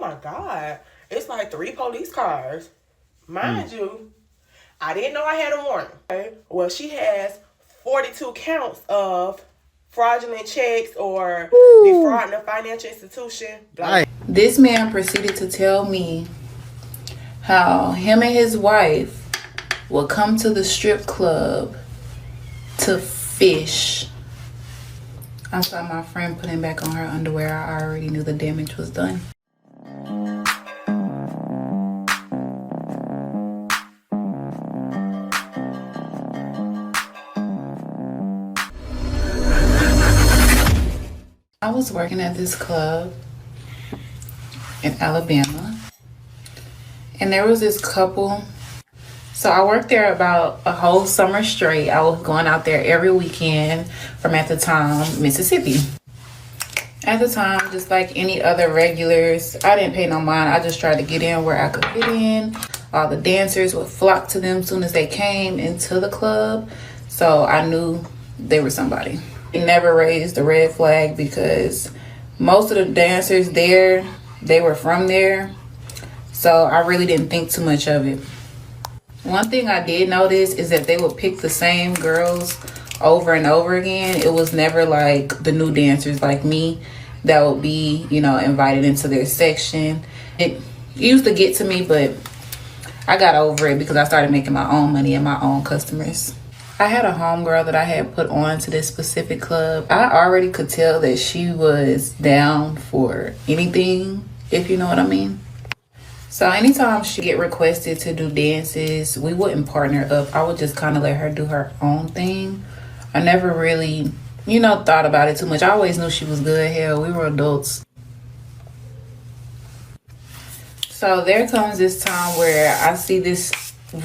my God. It's like 3 police cars. Mind you, I didn't know I had a warrant. Okay? Well, she has 42 counts of fraudulent checks or defrauding a financial institution. This man proceeded to tell me how him and his wife will come to the strip club to fish. I saw my friend putting back on her underwear. I already knew the damage was done. I was working at this club in Alabama, and there was this couple. So I worked there about a whole summer straight. I was going out there every weekend from, at the time, Mississippi. At the time, just like any other regulars, I didn't pay no mind. I just tried to get in where I could fit in. All the dancers would flock to them as soon as they came into the club. So I knew they were somebody. They never raised a red flag because most of the dancers there, they were from there. So I really didn't think too much of it. One thing I did notice is that they would pick the same girls over and over again. It was never like the new dancers like me that would be, you know, invited into their section. It used to get to me, but I got over it because I started making my own money and my own customers. I had a homegirl that I had put on to this specific club. I already could tell that she was down for anything, if you know what I mean. So anytime she get requested to do dances, we wouldn't partner up. I would just kind of let her do her own thing. I never really, you know, thought about it too much. I always knew she was good. Hell, we were adults. So there comes this time where I see this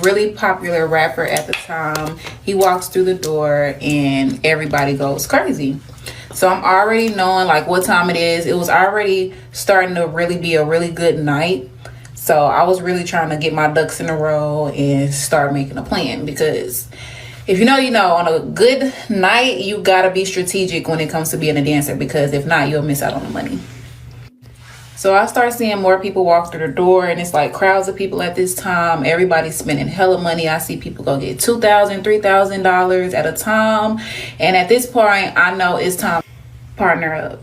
really popular rapper at the time. He walks through the door and everybody goes crazy. So I'm already knowing like what time it is. It was already starting to really be a really good night. So I was really trying to get my ducks in a row and start making a plan, because if you know, you know, on a good night, you gotta be strategic when it comes to being a dancer, because if not, you'll miss out on the money. So I start seeing more people walk through the door, and it's like crowds of people at this time. Everybody's spending hella money. I see people go get $2,000, $3,000 at a time. And at this point, I know it's time to partner up.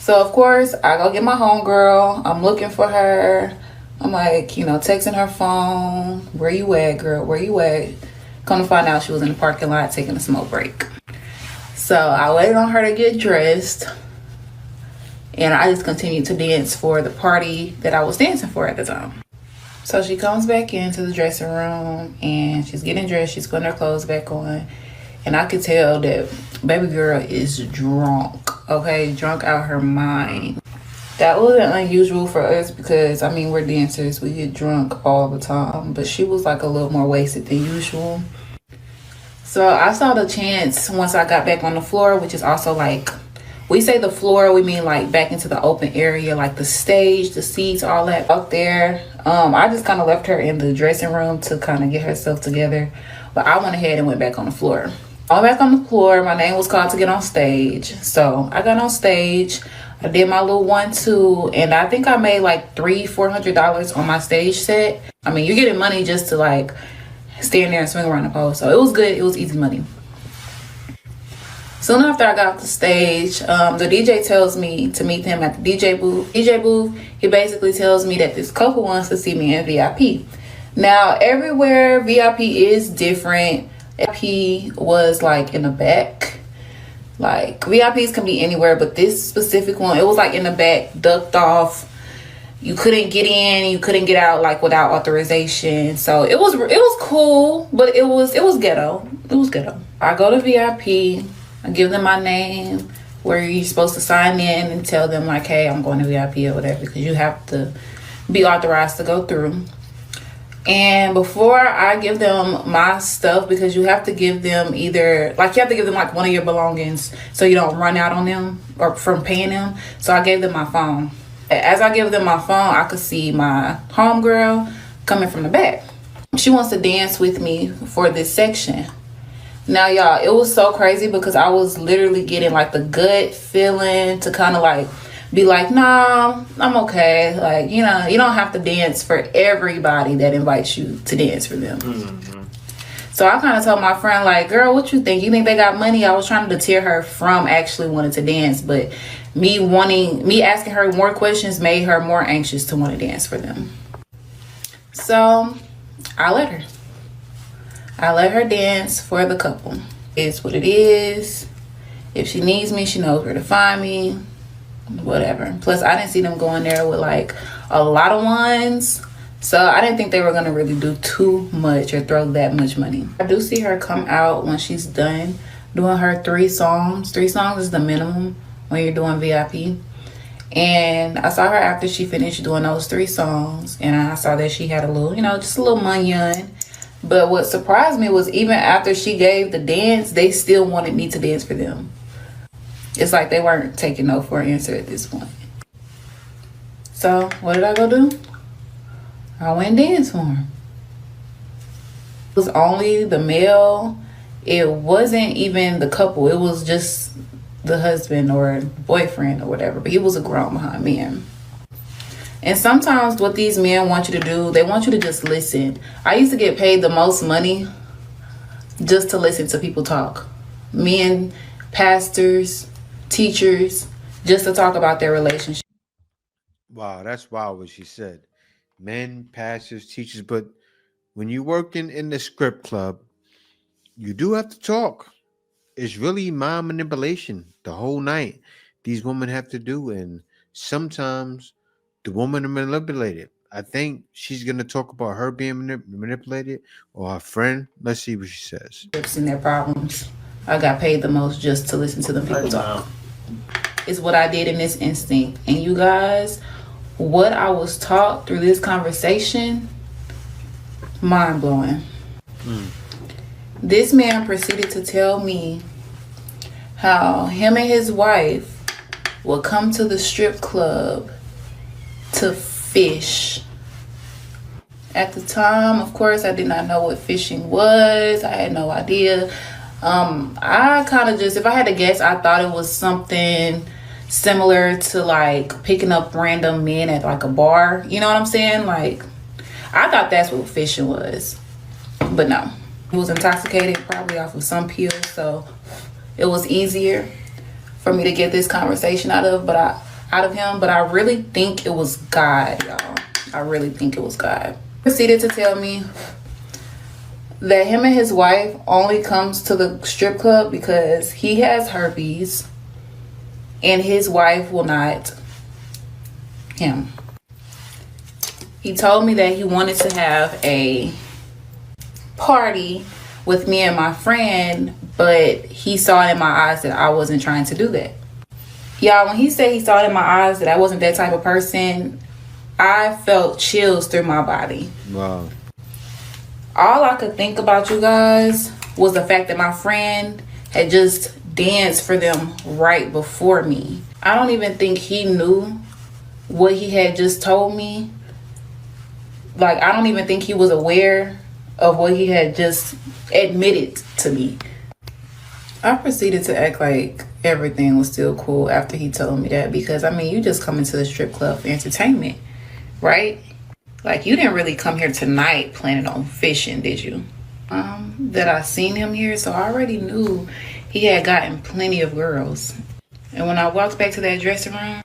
So of course, I go get my homegirl. I'm looking for her. I'm like, you know, texting her phone. Where you at, girl? Where you at? Come to find out she was in the parking lot taking a smoke break. So I waited on her to get dressed. And I just continued to dance for the party that I was dancing for at the time. So she comes back into the dressing room and she's getting dressed. She's putting her clothes back on. And I could tell that baby girl is drunk, okay? Drunk out her mind. That wasn't unusual for us because, I mean, we're dancers. We get drunk all the time. But she was like a little more wasted than usual. So I saw the chance once I got back on the floor, which is also like, we say the floor, we mean like back into the open area, like the stage, the seats, all that out there. I just kind of left her in the dressing room to kind of get herself together. But I went ahead and went back on the floor. I went back on the floor. My name was called to get on stage. So I got on stage. I did my little 1-2. And I think I made like $300-$400 on my stage set. I mean, you're getting money just to like stand there and swing around the pole. So it was good. It was easy money. Soon after I got off the stage, the DJ tells me to meet him at the DJ booth. He basically tells me that this couple wants to see me in VIP. Now, everywhere VIP is different. VIP was like in the back. Like VIPs can be anywhere, but this specific one, it was like in the back, ducked off. You couldn't get in, you couldn't get out like without authorization. So it was cool, but it was ghetto. It was ghetto. I go to VIP. I give them my name, where you're supposed to sign in and tell them like, hey, I'm going to VIP or whatever, because you have to be authorized to go through. And before I give them my stuff, because you have to give them either, like you have to give them like one of your belongings so you don't run out on them or from paying them. So I gave them my phone. As I give them my phone, I could see my homegirl coming from the back. She wants to dance with me for this section. Now, y'all, it was so crazy because I was literally getting like the gut feeling to kind of like be like, nah, I'm okay. Like, you know, you don't have to dance for everybody that invites you to dance for them. Mm-hmm. So I kind of told my friend, like, girl, what you think? You think they got money? I was trying to deter her from actually wanting to dance, but me asking her more questions made her more anxious to want to dance for them. So I let her. I let her dance for the couple. It's what it is. If she needs me, she knows where to find me. Whatever. Plus, I didn't see them going there with like a lot of ones. So I didn't think they were going to really do too much or throw that much money. I do see her come out when she's done doing her 3 songs. 3 songs is the minimum when you're doing VIP. And I saw her after she finished doing those 3 songs. And I saw that she had a little, you know, just a little munyon. But what surprised me was even after she gave the dance, they still wanted me to dance for them. It's like they weren't taking no for an answer at this point. So what did I go do? I went and danced for him. It was only the male. It wasn't even the couple. It was just the husband or boyfriend or whatever. But he was a grown behind man. And sometimes what these men want you to do, they want you to just listen. I used to get paid the most money just to listen to people talk. Men, pastors, teachers, just to talk about their relationship. Wow, that's wild what she said. Men, pastors, teachers, but when you're working in the script club, you do have to talk. It's really mind manipulation the whole night. These women have to do, and sometimes the woman are manipulated. I think she's gonna talk about her being manipulated or her friend. Let's see what she says. And their problems. I got paid the most just to listen to them people talk. Is what I did in this instinct. And you guys, what I was taught through this conversation, mind blowing. This man proceeded to tell me how him and his wife would come to the strip club to fish. At the time, of course, I did not know what fishing was. I had no idea. I kind of just, if I had to guess, I thought it was something similar to like picking up random men at like a bar. You know what I'm saying? Like, I thought that's what fishing was. But no. He was intoxicated, probably off of some pills, so it was easier for me to get this conversation out of him. But I really think it was God, y'all. I really think it was God. He proceeded to tell me that him and his wife only comes to the strip club because he has herpes and his wife will not him. He told me that he wanted to have a party with me and my friend, but he saw it in my eyes that I wasn't trying to do that. Y'all, when he said he saw it in my eyes that I wasn't that type of person, I felt chills through my body. Wow. All I could think about, you guys, was the fact that my friend had just danced for them right before me. I don't even think he knew what he had just told me. Like, I don't even think he was aware of what he had just admitted to me. I proceeded to act like everything was still cool after he told me that, because I mean, you just come into the strip club for entertainment, right? Like, you didn't really come here tonight planning on fishing, did you? That I seen him here, so I already knew he had gotten plenty of girls. And when I walked back to that dressing room,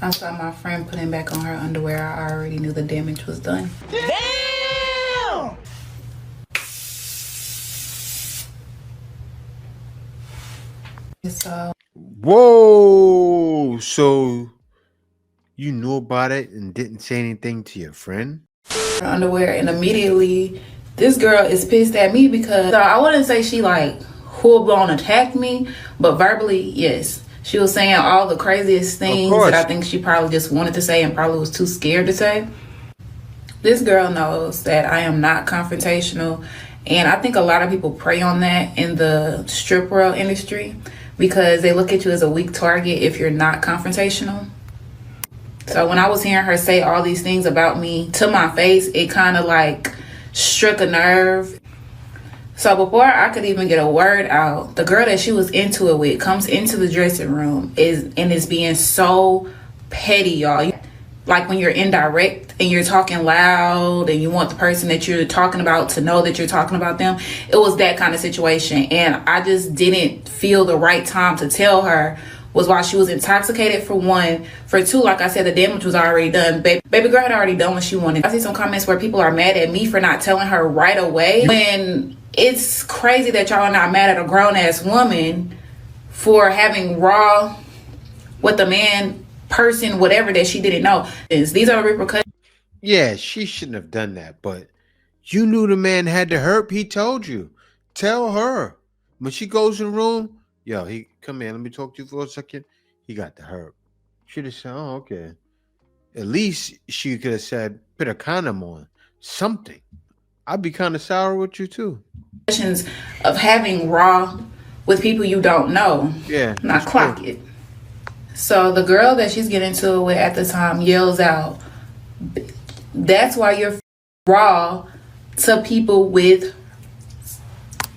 I saw my friend putting back on her underwear. I already knew the damage was done. Damn! So, whoa! So you knew about it and didn't say anything to your friend? her underwear, and immediately this girl is pissed at me because I wouldn't say she like full-blown attacked me, but verbally, yes. She was saying all the craziest things that I think she probably just wanted to say and probably was too scared to say. This girl knows that I am not confrontational, and I think a lot of people prey on that in the strip world industry because they look at you as a weak target if you're not confrontational. So when I was hearing her say all these things about me to my face, it kind of like struck a nerve. So before I could even get a word out, the girl that she was into it with comes into the dressing room is being so petty, y'all. Like when you're indirect and you're talking loud and you want the person that you're talking about to know that you're talking about them. It was that kind of situation. And I just didn't feel the right time to tell her was while she was intoxicated, for one. For two, like I said, the damage was already done. Baby girl had already done what she wanted. I see some comments where people are mad at me for not telling her right away. When it's crazy that y'all are not mad at a grown-ass woman for having raw with a man, person, whatever, that she didn't know. These are the repercussions. Yeah, she shouldn't have done that, but you knew the man had the herp. He told you. Tell her. When she goes in the room, yo, he come here, let me talk to you for a second. He got the herp. Should have said, oh, okay. At least she could have said, put a condom on. Something. I'd be kind of sour with you too. Of having raw with people you don't know. Yeah. Not clock it. So the girl that she's getting to it with at the time yells out, that's why you're raw to people with.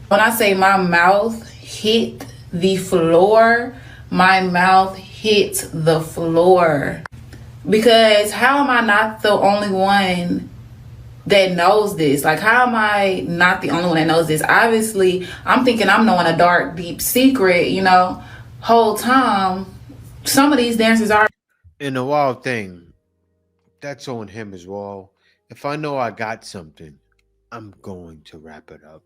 When I say my mouth hit the floor, my mouth hit the floor. Because how am I not the only one that knows this? Like, how am I not the only one that knows this? Obviously, I'm thinking I'm knowing a dark, deep secret, you know, whole time. Some of these dancers are. And the wild thing, that's on him as well. If I know I got something, I'm going to wrap it up.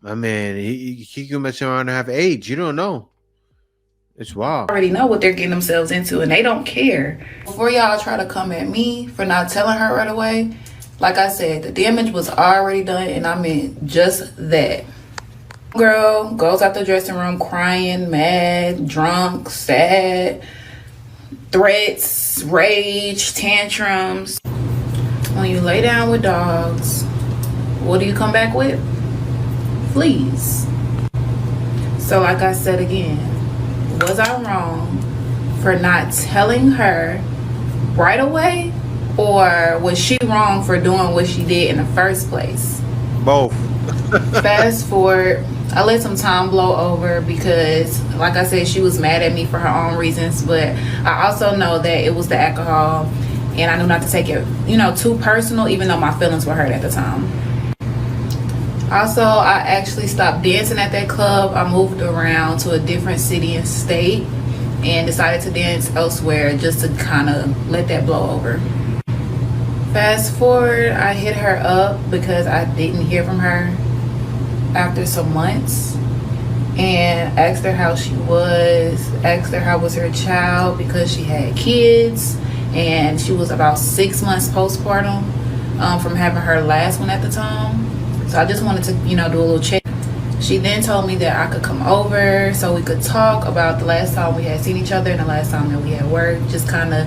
My man, he can mess around and have AIDS. You don't know. It's wild. Already know what they're getting themselves into, and they don't care. Before y'all try to come at me for not telling her right away, like I said, the damage was already done, and I meant just that. Girl goes out the dressing room crying, mad, drunk, sad, threats, rage, tantrums. When you lay down with dogs, what do you come back with? Fleas. So like I said again, was I wrong for not telling her right away, or was she wrong for doing what she did in the first place? Both. Fast forward, I let some time blow over because, like I said, she was mad at me for her own reasons, but I also know that it was the alcohol, and I knew not to take it, you know, too personal, even though my feelings were hurt at the time. Also, I actually stopped dancing at that club. I moved around to a different city and state and decided to dance elsewhere just to kind of let that blow over. Fast forward, I hit her up because I didn't hear from her after some months and asked her how she was, asked her how was her child because she had kids and she was about 6 months postpartum from having her last one at the time. So I just wanted to, you know, do a little check. She then told me that I could come over so we could talk about the last time we had seen each other and the last time that we had worked. Just kind of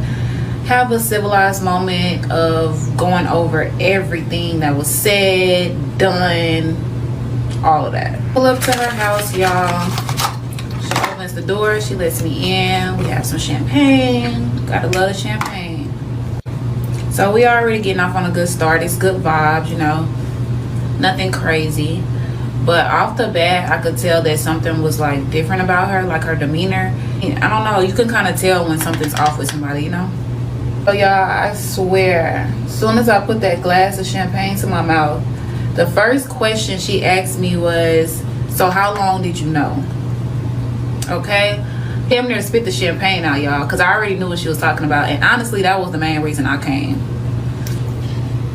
have a civilized moment of going over everything that was said, done, all of that. Pull up to her house, y'all. She opens the door, she lets me in. We have some champagne. Gotta love the champagne. So we already getting off on a good start. It's good vibes, you know. Nothing crazy. But off the bat, I could tell that something was like different about her, like her demeanor. I don't know, you can kind of tell when something's off with somebody, you know? So y'all, I swear, as soon as I put that glass of champagne to my mouth, the first question she asked me was, so how long did you know? Okay? Damn near spit the champagne out, y'all, because I already knew what she was talking about. And honestly, that was the main reason I came.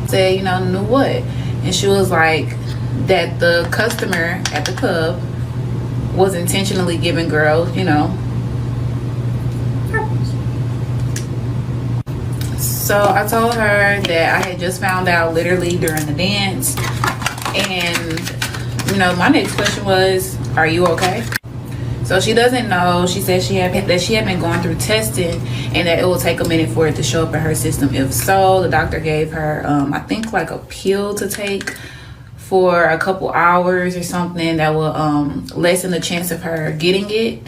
Said, you know, knew what? And she was like, that the customer at the club was intentionally giving girls, you know. So I told her that I had just found out literally during the dance. And, you know, my next question was, are you okay? So she doesn't know. She said she had been going through testing and that it will take a minute for it to show up in her system. If so, the doctor gave her, I think like a pill to take for a couple hours or something that will lessen the chance of her getting it.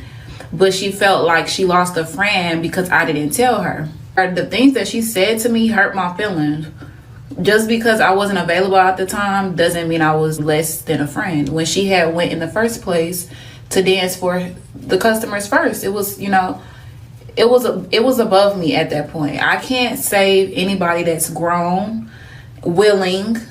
But she felt like she lost a friend because I didn't tell her. The things that she said to me hurt my feelings. Just because I wasn't available at the time doesn't mean I was less than a friend. When she had went in the first place to dance for the customers first, it was, you know, it was above me at that point. I can't save anybody that's grown and willing.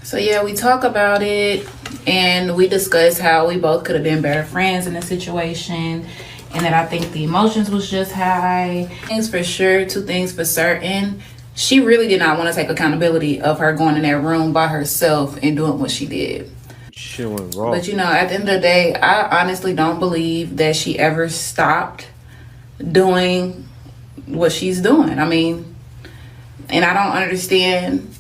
So yeah, we talk about it and we discuss how we both could have been better friends in the situation, and that I think the emotions was just high. Things for sure, two things for certain. She really did not want to take accountability of her going in that room by herself and doing what she did. She went wrong. But you know, at the end of the day, I honestly don't believe that she ever stopped doing what she's doing. I mean, and I don't understand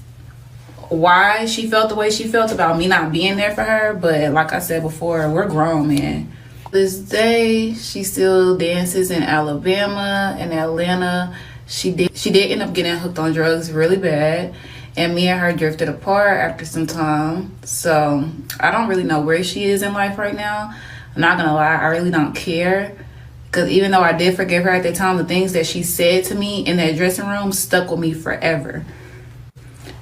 why she felt the way she felt about me not being there for her. But like I said before, we're grown, man. This day, she still dances in Alabama and Atlanta. She did end up getting hooked on drugs really bad, and me and her drifted apart after some time. So I don't really know where she is in life right now. I'm not gonna lie, I really don't care, because even though I did forgive her at the time, the things that she said to me in that dressing room stuck with me forever.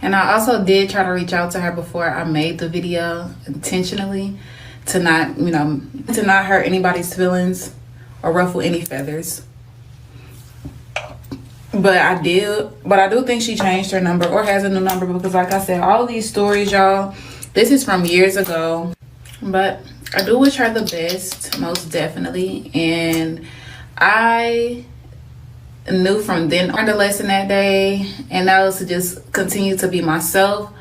And I also did try to reach out to her before I made the video intentionally, to not, you know, to not hurt anybody's feelings or ruffle any feathers. But I do think she changed her number or has a new number, because like I said, all of these stories, y'all, this is from years ago. But I do wish her the best, most definitely. And I knew from then, I learned a lesson that day, and that was to just continue to be myself.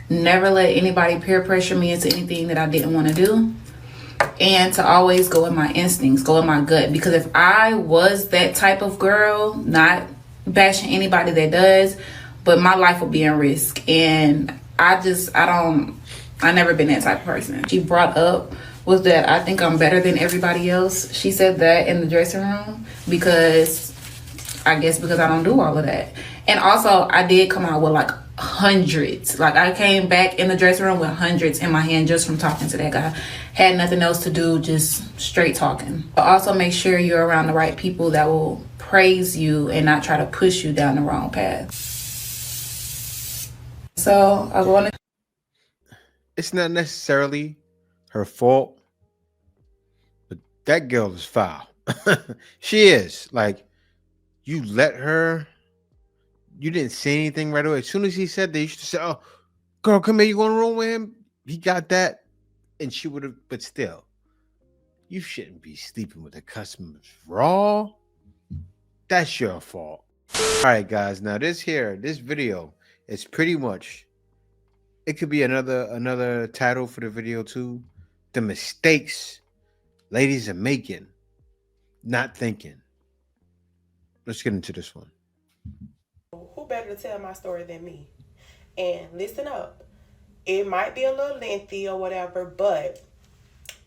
Never let anybody peer pressure me into anything that I didn't want to do. And to always go with my instincts, go with my gut. Because if I was that type of girl, not bashing anybody that does, but my life would be in risk. And I never been that type of person. She brought up was that I think I'm better than everybody else. She said that in the dressing room because I don't do all of that. And also I did come out with like hundreds. Like I came back in the dressing room with hundreds in my hand just from talking to that guy. Had nothing else to do, just straight talking. But also make sure you're around the right people that will praise you and not try to push you down the wrong path. So I want to. It's not necessarily her fault, but that girl is foul. She is. Like, you let her. You didn't say anything right away. As soon as he said that, you should say, "Oh, girl, come here. You going to room with him?" He got that, and she would have. But still, you shouldn't be sleeping with the customers raw. That's your fault. All right, guys. Now this video is pretty much. It could be another title for the video too. The mistakes ladies are making, not thinking. Let's get into this one. Who better to tell my story than me? And listen up. It might be a little lengthy or whatever, but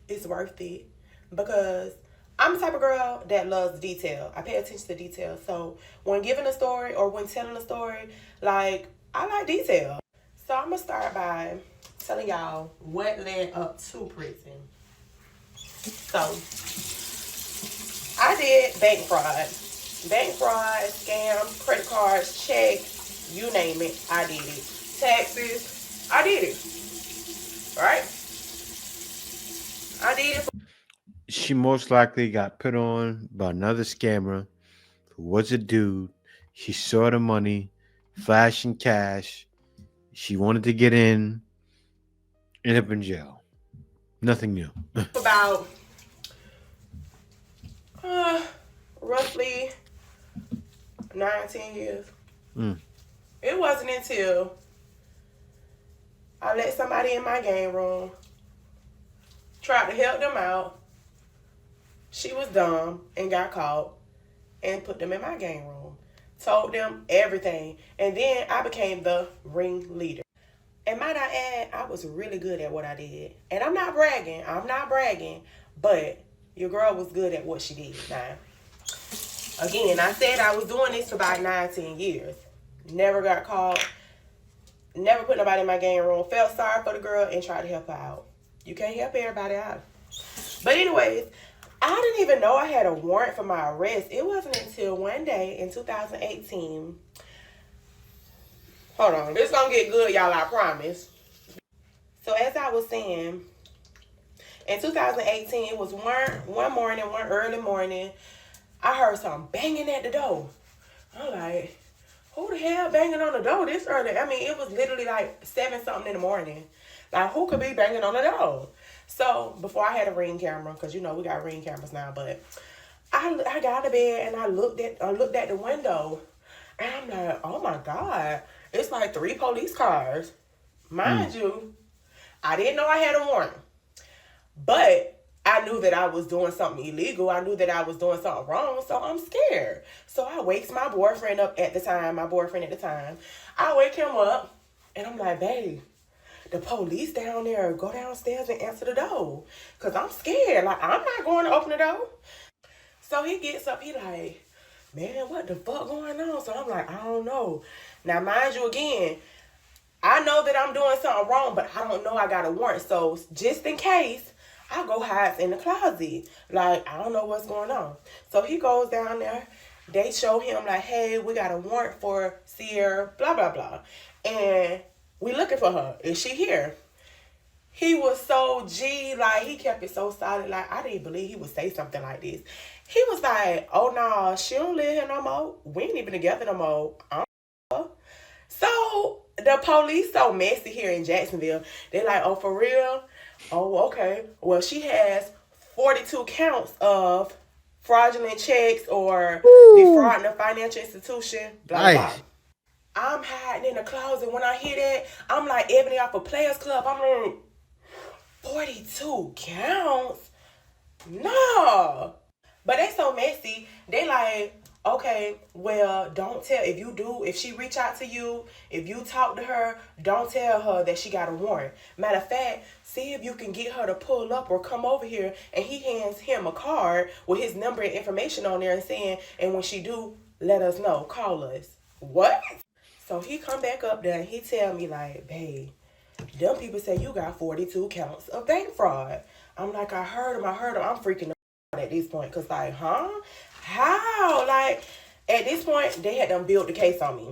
it's worth it, because I'm the type of girl that loves detail. I pay attention to detail. So when giving a story or when telling a story, like, I like detail. So I'm going to start by telling y'all what led up to prison. So I did bank fraud. Bank fraud, scams, credit cards, checks, you name it, I did it. Taxes, I did it. Right? I did it. She most likely got put on by another scammer who was a dude. She saw the money, flashing cash. She wanted to get in, ended up in jail. Nothing new. About roughly 19 years. It wasn't until I let somebody in my game room, tried to help them out. She was dumb and got caught, and put them in my game room. Told them everything. And then I became the ringleader. And might I add, I was really good at what I did. And I'm not bragging, but your girl was good at what she did. Now, again, I said I was doing this for about 19 years. Never got caught. Never put nobody in my game room. Felt sorry for the girl and tried to help her out. You can't help everybody out. But anyways, I didn't even know I had a warrant for my arrest. It wasn't until one day in 2018. Hold on, this gonna get good, y'all, I promise. So as I was saying, in 2018, it was one morning, one early morning, I heard something banging at the door. I'm like, who the hell banging on the door this early? I mean, it was literally like 7 something in the morning. Like, who could be banging on the door? So before I had a Ring camera, because you know we got Ring cameras now, but I got out of bed and I looked at the window, and I'm like, oh my God, it's like 3 police cars. Mind you, I didn't know I had a warrant, but I knew that I was doing something illegal. I knew that I was doing something wrong, so I'm scared. So I wakes my boyfriend up at the time. I wake him up, and I'm like, babe, the police down there. Go downstairs and answer the door, cause I'm scared. Like, I'm not going to open the door. So he gets up. He like, man, what the fuck going on? So I'm like, I don't know. Now, mind you, again, I know that I'm doing something wrong, but I don't know I got a warrant. So just in case, I go hide in the closet. Like, I don't know what's going on. So he goes down there. They show him like, hey, we got a warrant for Sierra, blah, blah, blah. And we looking for her. Is she here? He was so G, like, he kept it so solid. Like, I didn't believe he would say something like this. He was like, oh, no, she don't live here no more. We ain't even together no more. So the police so messy here in Jacksonville. They're like, oh, for real? Oh, okay. Well, she has 42 counts of fraudulent checks or defrauding a financial institution. Blah, blah. I'm hiding in the closet. When I hear that, I'm like Ebony off a Players Club. I'm like, 42 counts? No. But they so messy. They like, okay, well, don't tell. If she reach out to you, if you talk to her, don't tell her that she got a warrant. Matter of fact, see if you can get her to pull up or come over here. And he hands him a card with his number and information on there and saying, and when she do, let us know. Call us. What? So he come back up there and he tell me like, babe, them people say you got 42 counts of bank fraud. I'm like, I heard him. I'm freaking out at this point. Because like, huh? How? Like, at this point, they had done built the case on me.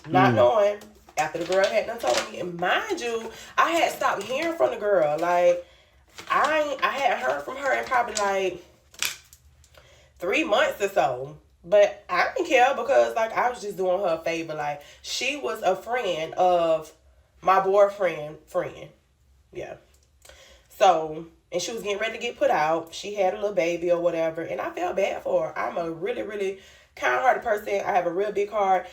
Not knowing, after the girl had done told me. And mind you, I had stopped hearing from the girl. Like, I hadn't heard from her in probably like 3 months or so. But I didn't care because, like, I was just doing her a favor. Like, she was a friend of my boyfriend friend. Yeah. So, and she was getting ready to get put out. She had a little baby or whatever. And I felt bad for her. I'm a really, really kind-hearted person. I have a real big heart.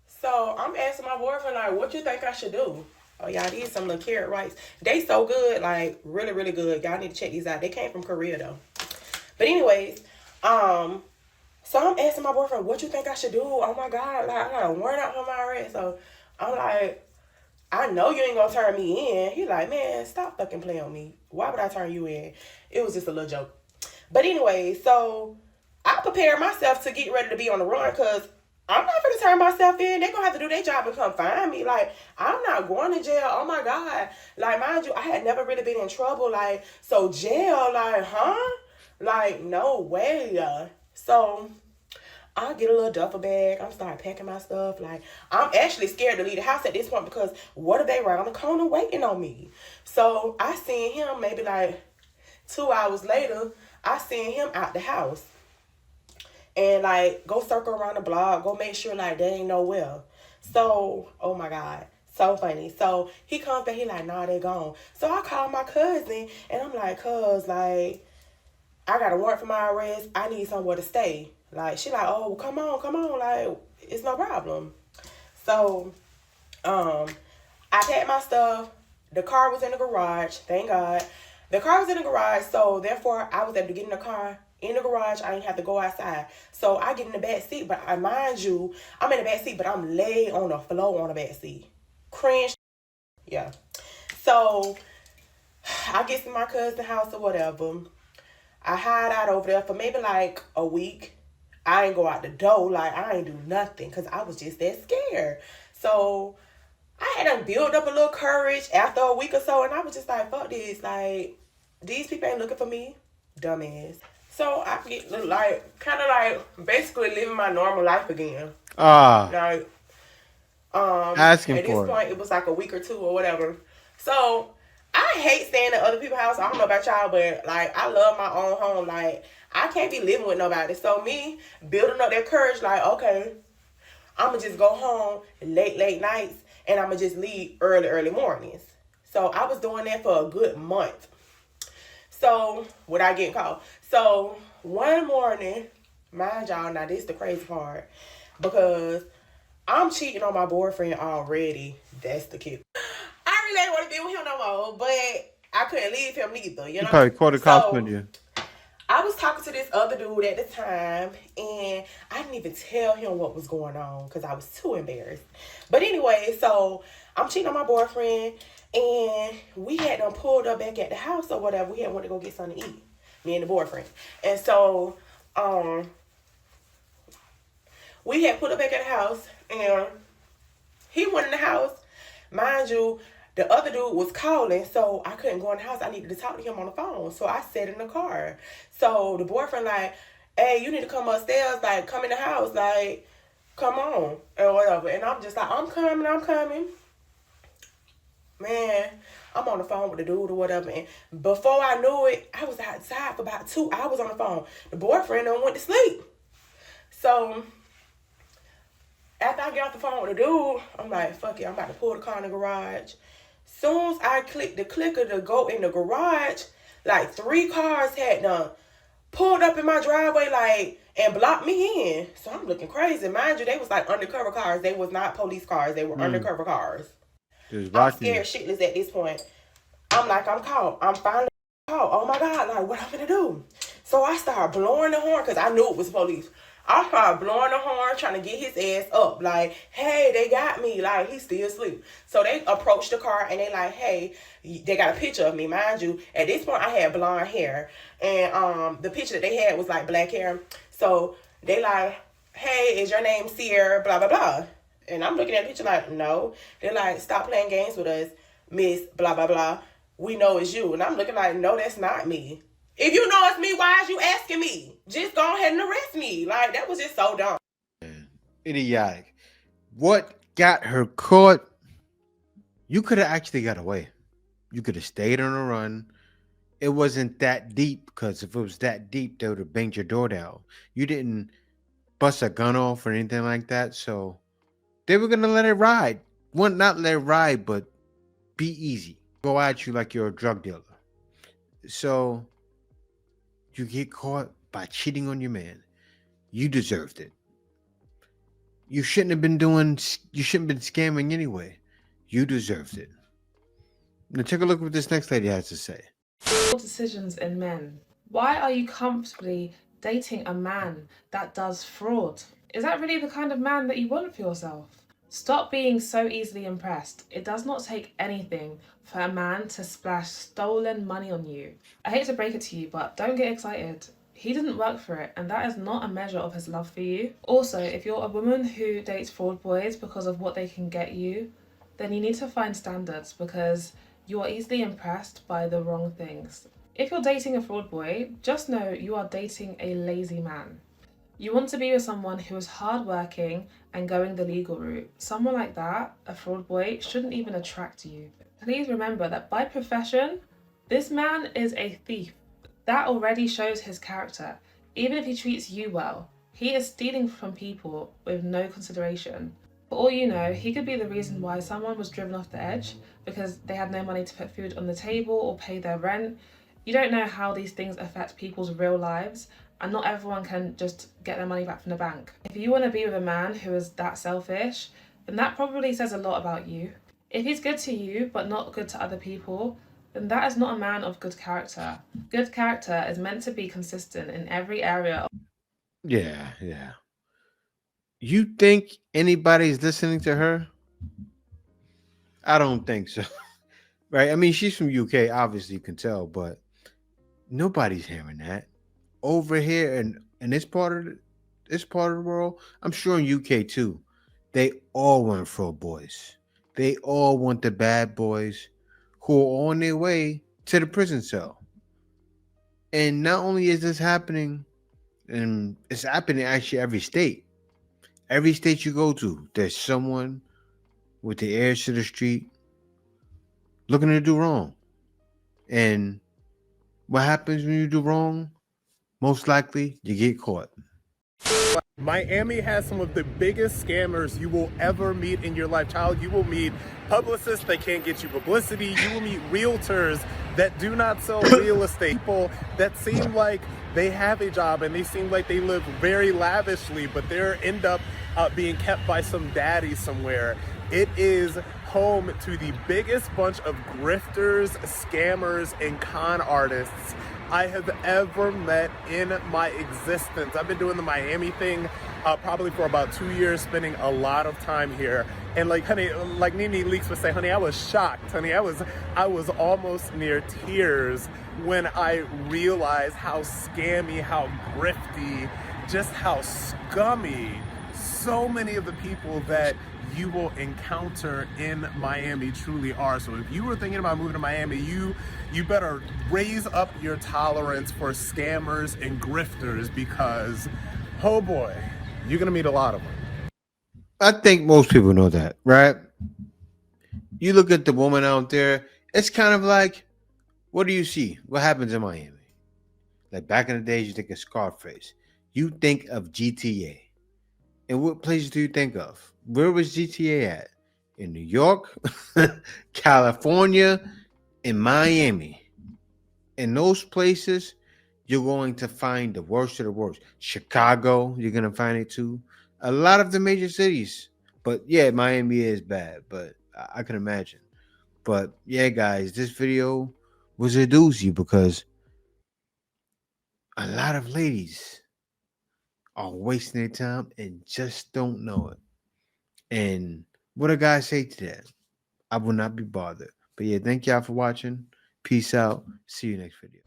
So, I'm asking my boyfriend, like, what you think I should do? Oh, y'all, these some little carrot rice. They so good. Like, really, really good. Y'all need to check these out. They came from Korea, though. But anyways, so I'm asking my boyfriend, what you think I should do? Oh my God, like, I got a warrant out for my arrest. So I'm like, I know you ain't gonna turn me in. He like, man, stop fucking playing on me. Why would I turn you in? It was just a little joke. But anyway, so I prepared myself to get ready to be on the run because I'm not gonna turn myself in. They're gonna have to do their job and come find me. Like, I'm not going to jail. Oh my God. Like, mind you, I had never really been in trouble. Like, so jail, like, huh? Like, no way. So I get a little duffel bag. I'm starting packing my stuff. Like, I'm actually scared to leave the house at this point because what if they right on the corner waiting on me? So I seen him maybe like 2 hours later. I seen him out the house. And like, go circle around the block. Go make sure like they ain't nowhere. So, oh my God. So funny. So he comes back. He like, nah, they gone. So I call my cousin. And I'm like, cuz, like, I got a warrant for my arrest. I need somewhere to stay. Like, she like, oh, come on. Like, it's no problem. So, I packed my stuff. The car was in the garage. Thank God. The car was in the garage. So, therefore, I was able to get in the car. In the garage, I didn't have to go outside. So, I get in the back seat. But mind you, I'm in the back seat, but I'm laid on the floor on the back seat. Cringe. Yeah. So, I get to my cousin's house or whatever. I hide out over there for maybe like a week. I ain't go out the door. Like, I ain't do nothing because I was just that scared. So I had to build up a little courage after a week or so. And I was just like, fuck this. Like, these people ain't looking for me. Dumbass. So I get like kind of like basically living my normal life again. Ah, Like asking at this for it. point it was like a week or two or whatever. So I hate staying at other people's house. I don't know about y'all, but like I love my own home. Like I can't be living with nobody. So me building up that courage, like okay, I'ma just go home late nights and I'ma just leave early mornings. So I was doing that for a good month. So without getting caught. So one morning, mind y'all, now this is the crazy part, because I'm cheating on my boyfriend already. That's the kid. I really ain't want to be with him no more, but I couldn't leave him neither, you He know? probably called the cops on So you. I was talking to this other dude at the time, and I didn't even tell him what was going on because I was too embarrassed. But anyway, so I'm cheating on my boyfriend, and we had them pulled up back at the house or whatever. We had went to go get something to eat, me and the boyfriend. And so we had put up back at the house, and he went in the house. Mind you, the other dude was calling, so I couldn't go in the house. I needed to talk to him on the phone. So I sat in the car. So the boyfriend like, hey, you need to come upstairs, like, come in the house, like, come on, or whatever. And I'm just like, I'm coming. Man, I'm on the phone with the dude or whatever. And before I knew it, I was outside for about 2 hours on the phone. The boyfriend done went to sleep. So after I get off the phone with the dude, I'm like, fuck it, I'm about to pull the car in the garage. Soon as I click the clicker to go in the garage, like 3 cars had done pulled up in my driveway, like, and blocked me in. So I'm looking crazy. Mind you, they was like undercover cars. They was not police cars. They were undercover cars. Just I'm blocking you. scared shitless at this point. I'm like, I'm caught. I'm finally caught. Oh my God, like, what I'm gonna do? So I started blowing the horn because I knew it was police. I started blowing the horn, trying to get his ass up. Like, hey, they got me. Like, he's still asleep. So they approached the car and they like, hey, they got a picture of me. Mind you, at this point I had blonde hair. And the picture that they had was like black hair. So they like, hey, is your name Sierra? Blah, blah, blah. And I'm looking at the picture like, no. They're like, stop playing games with us, Miss blah, blah, blah. We know it's you. And I'm looking like, no, that's not me. If you know it's me, why is you asking me? Just go ahead and arrest me. Like, that was just so dumb. Idiotic. What got her caught? You could have actually got away. You could have stayed on a run. It wasn't that deep, because if it was that deep, they would have banged your door down. You didn't bust a gun off or anything like that, so they were gonna let it ride. One, not let it ride, but be easy. Go at you like you're a drug dealer. So you get caught by cheating on your man. You deserved it. You shouldn't have been doing. You shouldn't have been scamming anyway. You deserved it. Now take a look at what this next lady has to say. Decisions in men. Why are you comfortably dating a man that does fraud? Is that really the kind of man that you want for yourself? Stop being so easily impressed. It does not take anything for a man to splash stolen money on you. I hate to break it to you, but don't get excited. He didn't work for it, and that is not a measure of his love for you. Also, if you're a woman who dates fraud boys because of what they can get you, then you need to find standards, because you are easily impressed by the wrong things. If you're dating a fraud boy, just know you are dating a lazy man. You want to be with someone who is hardworking and going the legal route. Someone like that, a fraud boy, shouldn't even attract you. Please remember that by profession, this man is a thief. That already shows his character. Even if he treats you well, he is stealing from people with no consideration. For all you know, he could be the reason why someone was driven off the edge because they had no money to put food on the table or pay their rent. You don't know how these things affect people's real lives, and not everyone can just get their money back from the bank. If you want to be with a man who is that selfish, then that probably says a lot about you. If he's good to you but not good to other people, then that is not a man of good character. Good character is meant to be consistent in every area. Yeah. You think anybody's listening to her? I don't think so. Right? I mean, she's from UK, obviously you can tell, but nobody's hearing that. Over here in this part of the world, I'm sure in UK too, they all want fraud boys. They all want the bad boys who are on their way to the prison cell. And not only is this happening, and it's happening actually every state. Every state you go to, there's someone with the ears to the street looking to do wrong. And what happens when you do wrong? Most likely, you get caught. Miami has some of the biggest scammers you will ever meet in your life, child. You will meet publicists that can't get you publicity. You will meet realtors that do not sell real estate. People that seem like they have a job and they seem like they live very lavishly, but they're end up being kept by some daddy somewhere. It is home to the biggest bunch of grifters, scammers, and con artists I have ever met in my existence. I've been doing the Miami thing probably for about 2 years, spending a lot of time here. And like, honey, like Nene Leaks would say, honey, I was shocked, honey. I was almost near tears when I realized how scammy, how grifty, just how scummy so many of the people that you will encounter in Miami truly are. So if you were thinking about moving to Miami, you better raise up your tolerance for scammers and grifters, because, oh boy, you're gonna meet a lot of them. I think most people know that, right? You look at the woman out there, it's kind of like, what do you see? What happens in Miami? Like back in the days, you think of Scarface. You think of GTA. And what places do you think of? Where was GTA at? In New York, California, and Miami. In those places, you're going to find the worst of the worst. Chicago, you're going to find it too. A lot of the major cities. But yeah, Miami is bad, but I can imagine. But yeah, guys, this video was a doozy because a lot of ladies are wasting their time and just don't know it. And what a guy say to that? I will not be bothered. But yeah, thank y'all for watching. Peace out. See you next video.